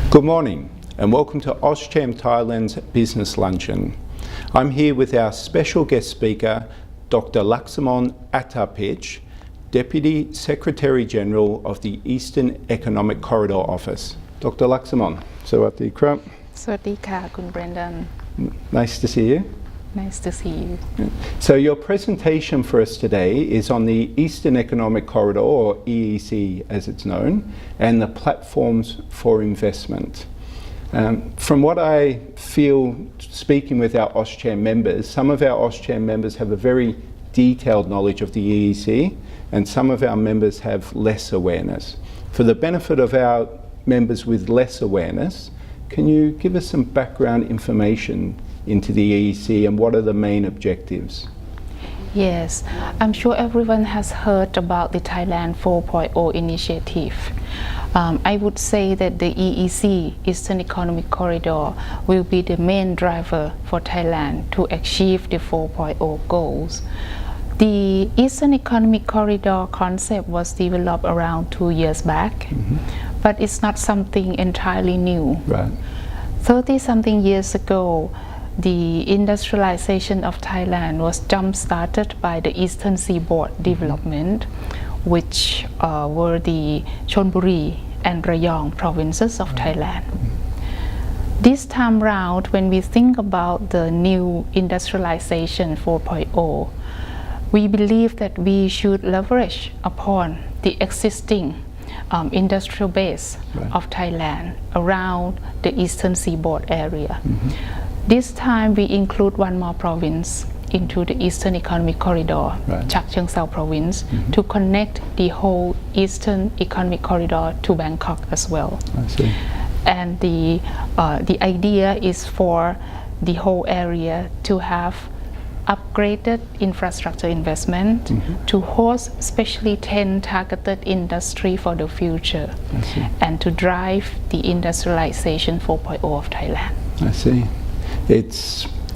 Good morning and welcome to AusCham Thailand's Business Luncheon. I'm here with our special guest speaker, Dr. Luxmon Attapich, Deputy Secretary General of the Eastern Economic Corridor Office. Dr. Luxmon, Sawadee krap. Sawadee ka, Kun Brendan. Nice to see you. Nice to see you. So your presentation for us today is on the Eastern Economic Corridor, or EEC as it's known, and the platforms for investment. From what I feel speaking with our AusCham members, some of our AusCham members have a very detailed knowledge of the EEC and some of our members have less awareness. For the benefit of our members with less awareness, can you give us some background information into the EEC and what are the main objectives? Yes, I'm sure everyone has heard about the Thailand 4.0 initiative. I would say that the EEC, Eastern Economic Corridor, will be the main driver for Thailand to achieve the 4.0 goals. The Eastern Economic Corridor concept was developed around 2 years back, but it's not something entirely new. Right. 30-something years ago, the industrialization of Thailand was jump-started by the Eastern Seaboard development, which were the Chonburi and Rayong provinces of Thailand. This time round, when we think about the new industrialization 4.0, we believe that we should leverage upon the existing industrial base of Thailand around the Eastern Seaboard area. This time we include one more province into the Eastern Economic Corridor, Chakheng Sao province, to connect the whole Eastern Economic Corridor to Bangkok as well. I see. And the idea is for the whole area to have upgraded infrastructure investment to host especially 10 targeted industry for the future and to drive the industrialization 4.0 of Thailand. I see.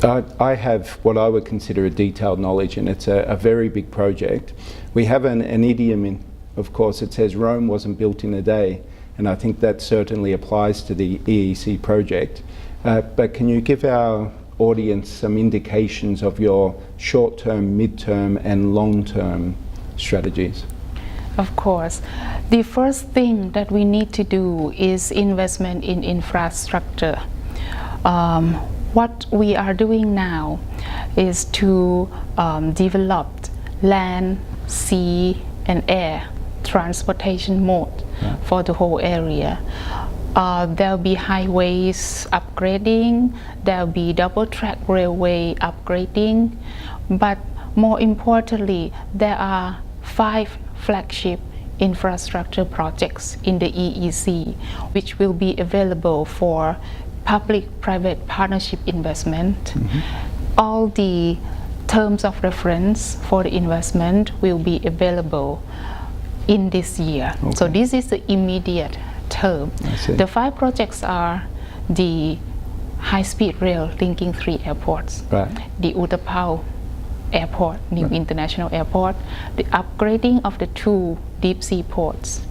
I have what I would consider a detailed knowledge, and it's a very big project. We have an idiom, of course, it says Rome wasn't built in a day, and I think that certainly applies to the EEC project. But can you give our audience some indications of your short-term, mid-term and long-term strategies? Of course. The first thing that we need to do is investment in infrastructure. What we are doing now is to develop land, sea and air transportation mode for the whole area. There'll be highways upgrading, there'll be double track railway upgrading, but more importantly, there are 5 flagship infrastructure projects in the EEC which will be available for public-private partnership investment. All the terms of reference for the investment will be available in this year. So this is the immediate term. The 5 projects are the high-speed rail linking 3 airports, the Attapich Airport, new international airport, the upgrading of the 2 deep sea ports,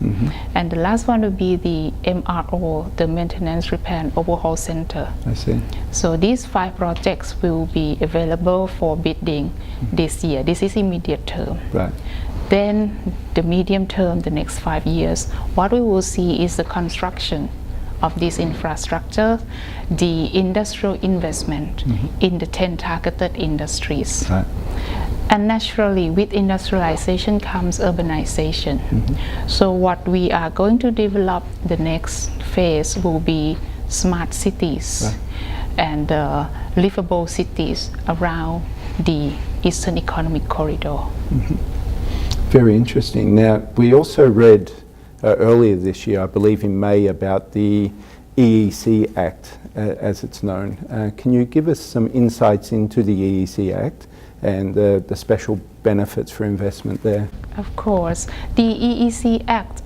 and the last one will be the MRO, the Maintenance, Repair and Overhaul Center. I see. So these 5 projects will be available for bidding this year. This is immediate term. Then the medium term, the next 5 years, what we will see is the construction of this infrastructure, the industrial investment in the 10 targeted industries. And naturally, with industrialization comes urbanization. So what we are going to develop the next phase will be smart cities and livable cities around the Eastern Economic Corridor. Very interesting. Now, we also read earlier this year, I believe in May, about the EEC Act, as it's known. Can you give us some insights into the EEC Act and the special benefits for investment there? Of course. The EEC Act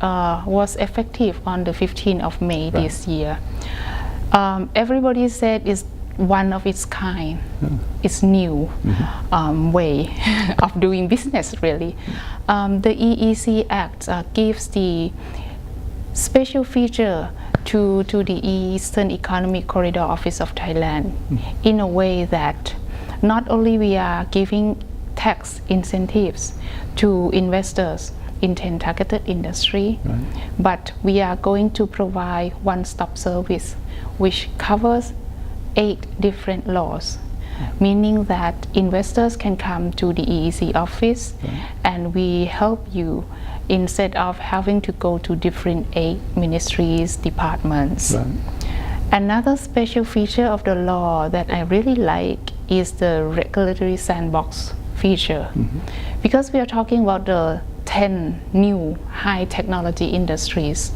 was effective on the 15th of May this year. Everybody said it's one of its kind. It's new way of doing business, really. The EEC Act gives the special feature to the Eastern Economic Corridor Office of Thailand in a way that not only we are giving tax incentives to investors in 10 targeted industry, but we are going to provide one-stop service which covers 8 different laws, meaning that investors can come to the EEC office and we help you instead of having to go to different 8 ministries, departments. Another special feature of the law that I really like is the regulatory sandbox feature. Because we are talking about the 10 new high technology industries,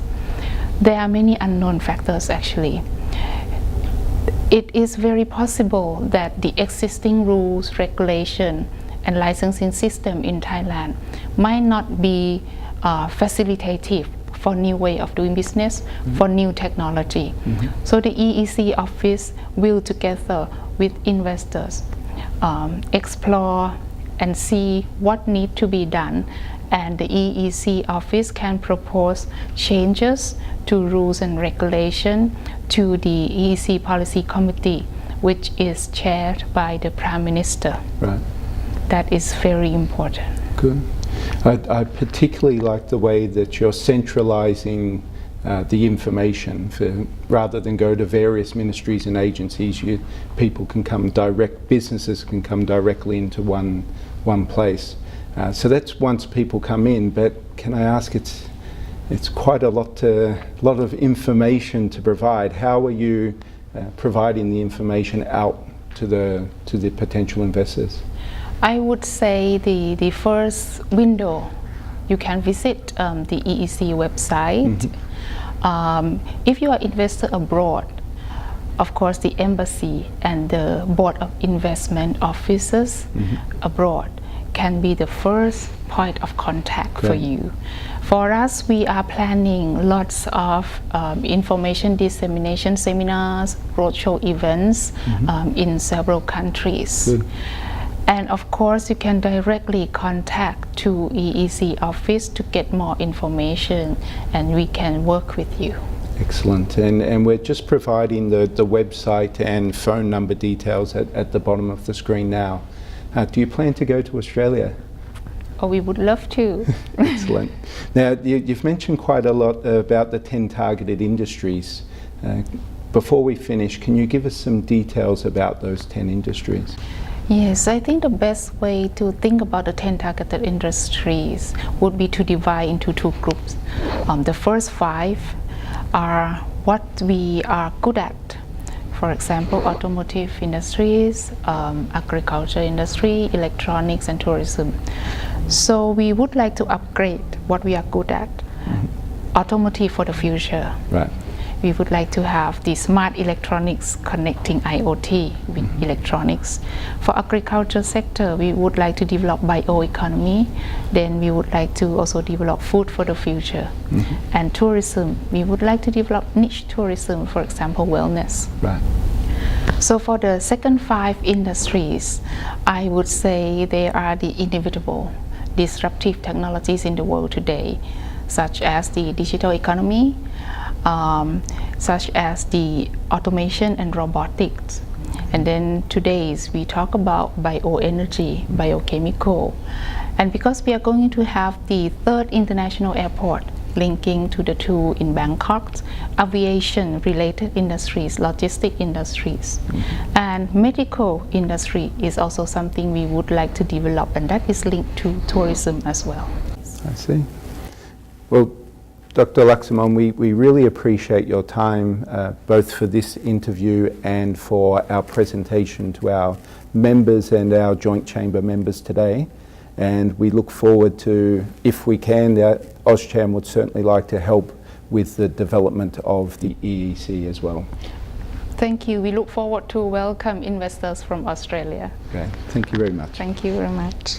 there are many unknown factors actually. It is very possible that the existing rules, regulation, and licensing system in Thailand might not be facilitative for new way of doing business, for new technology. So the EEC office will, together with investors, explore and see what needs to be done, and the EEC office can propose changes to rules and regulation to the EEC Policy Committee, which is chaired by the Prime Minister. That is very important. Good. I particularly like the way that you're centralizing the information. Rather than go to various ministries and agencies, people can come businesses can come directly into one place. So that's once people come in, but can I ask, it's quite a lot of information to provide. How are you providing the information out to the potential investors? I would say the first window, you can visit the EEC website. If you are an investor abroad, of course the embassy and the Board of Investment offices abroad can be the first point of contact for you. For us, we are planning lots of information dissemination seminars, roadshow events in several countries. And of course, you can directly contact to EEC office to get more information, and we can work with you. Excellent. And we're just providing the website and phone number details at the bottom of the screen now. Do you plan to go to Australia? Oh, we would love to. Excellent. Now, you've mentioned quite a lot about the 10 targeted industries. Before we finish, can you give us some details about those 10 industries? Yes, I think the best way to think about the 10 targeted industries would be to divide into 2 groups. The first 5 are what we are good at. For example, automotive industries, agriculture industry, electronics, and tourism. So we would like to upgrade what we are good at. Automotive for the future. We would like to have the smart electronics connecting IoT with electronics. For agriculture sector, we would like to develop bioeconomy. Then we would like to also develop food for the future. And tourism, we would like to develop niche tourism, for example, wellness. So for the second 5 industries, I would say they are the inevitable, disruptive technologies in the world today, such as the digital economy, such as the automation and robotics. And then today's we talk about bioenergy, biochemical. And because we are going to have the 3rd international airport linking to the 2 in Bangkok, aviation related industries, logistic industries, and medical industry is also something we would like to develop, and that is linked to tourism as well. I see. Well, Dr. Luxmon, we really appreciate your time, both for this interview and for our presentation to our members and our Joint Chamber members today. And we look forward to, if we can, the AusCham would certainly like to help with the development of the EEC as well. Thank you. We look forward to welcome investors from Australia. Okay. Thank you very much. Thank you very much.